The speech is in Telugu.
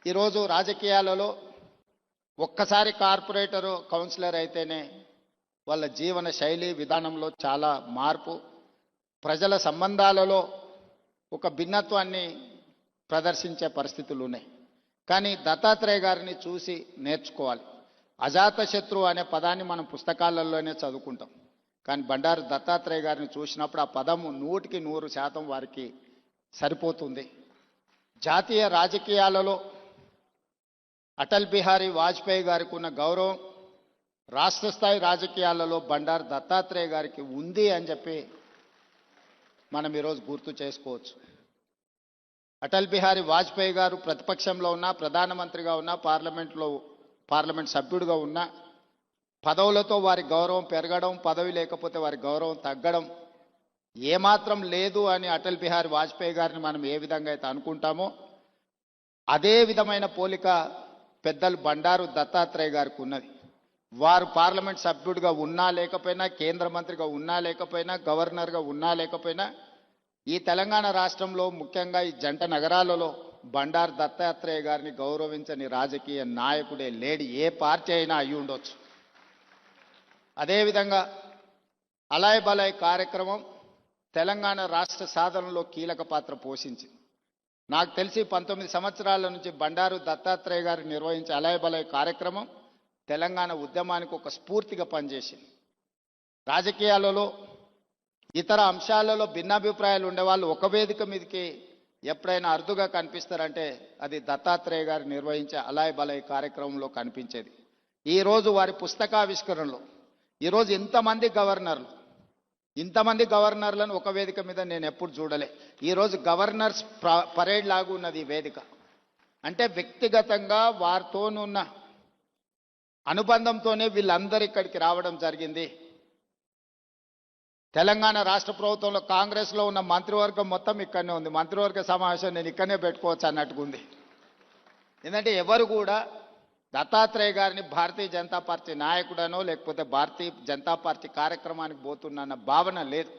ఈరోజు రాజకీయాలలో ఒక్కసారి కార్పొరేటరు కౌన్సిలర్ అయితేనే వాళ్ళ జీవన శైలి విధానంలో చాలా మార్పు, ప్రజల సంబంధాలలో ఒక భిన్నత్వాన్ని ప్రదర్శించే పరిస్థితులు ఉన్నాయి. కానీ దత్తాత్రేయ గారిని చూసి నేర్చుకోవాలి. అజాతశత్రువు అనే పదాన్ని మనం పుస్తకాలలోనే చదువుకుంటాం. కానీ బండారు దత్తాత్రేయ గారిని చూసినప్పుడు ఆ పదము 100% వారికి సరిపోతుంది. జాతీయ రాజకీయాలలో అటల్ బిహారీ వాజ్పేయి గారికి ఉన్న గౌరవం రాష్ట్ర స్థాయి రాజకీయాలలో బండారు దత్తాత్రేయ గారికి ఉంది అని చెప్పి మనం ఈరోజు గుర్తు చేసుకోవచ్చు. అటల్ బిహారీ వాజ్పేయి గారు ప్రతిపక్షంలో ఉన్నా, ప్రధానమంత్రిగా ఉన్నా, పార్లమెంట్ సభ్యుడిగా ఉన్నా పదవులతో వారి గౌరవం పెరగడం, పదవి లేకపోతే వారి గౌరవం తగ్గడం ఏమాత్రం లేదు అని అటల్ బిహారీ వాజ్పేయి గారిని మనం ఏ విధంగా అయితే అనుకుంటామో అదే విధమైన పోలిక పెద్దలు బండారు దత్తాత్రేయ గారికి ఉన్నది. వారు పార్లమెంట్ సభ్యుడిగా ఉన్నా లేకపోయినా, కేంద్ర మంత్రిగా ఉన్నా లేకపోయినా, గవర్నర్గా ఉన్నా లేకపోయినా ఈ తెలంగాణ రాష్ట్రంలో ముఖ్యంగా ఈ జంట నగరాలలో బండారు దత్తాత్రేయ గారిని గౌరవించని రాజకీయ నాయకుడే లేడి, ఏ పార్టీ అయినా అయి ఉండొచ్చు. అదేవిధంగా అలాయ్ బలాయ్ కార్యక్రమం తెలంగాణ రాష్ట్ర సాధనలో కీలక పాత్ర పోషించింది. నాకు తెలిసి 19 సంవత్సరాల నుంచి బండారు దత్తాత్రేయ గారు నిర్వహించే అలాయ్ బలాయ్ కార్యక్రమం తెలంగాణ ఉద్యమానికి ఒక స్ఫూర్తిగా పనిచేసింది. రాజకీయాలలో ఇతర అంశాలలో భిన్నాభిప్రాయాలు ఉండేవాళ్ళు ఒక వేదిక మీదకి ఎప్పుడైనా అరుదుగా కనిపిస్తారంటే అది దత్తాత్రేయ గారు నిర్వహించే అలాయ్ బలాయ్ కార్యక్రమంలో కనిపించేది. ఈరోజు వారి పుస్తకావిష్కరణలో ఈరోజు ఇంతమంది గవర్నర్లను ఒక వేదిక మీద నేను ఎప్పుడు చూడలే. ఈరోజు గవర్నర్స్ పరేడ్ లాగా ఉన్నది ఈ వేదిక. అంటే వ్యక్తిగతంగా వారితోనున్న అనుబంధంతోనే వీళ్ళందరూ ఇక్కడికి రావడం జరిగింది. తెలంగాణ రాష్ట్ర ప్రభుత్వంలో కాంగ్రెస్లో ఉన్న మంత్రివర్గం మొత్తం ఇక్కడనే ఉంది. మంత్రివర్గ సమావేశం నేను ఇక్కడనే పెట్టుకోవచ్చు అన్నట్టుగా ఉంది. ఎందుకంటే ఎవరు కూడా దత్తాత్రేయ గారిని భారతీయ జనతా పార్టీ నాయకుడనో లేకపోతే భారతీయ జనతా పార్టీ కార్యక్రమానికి పోతున్న భావన లేదు.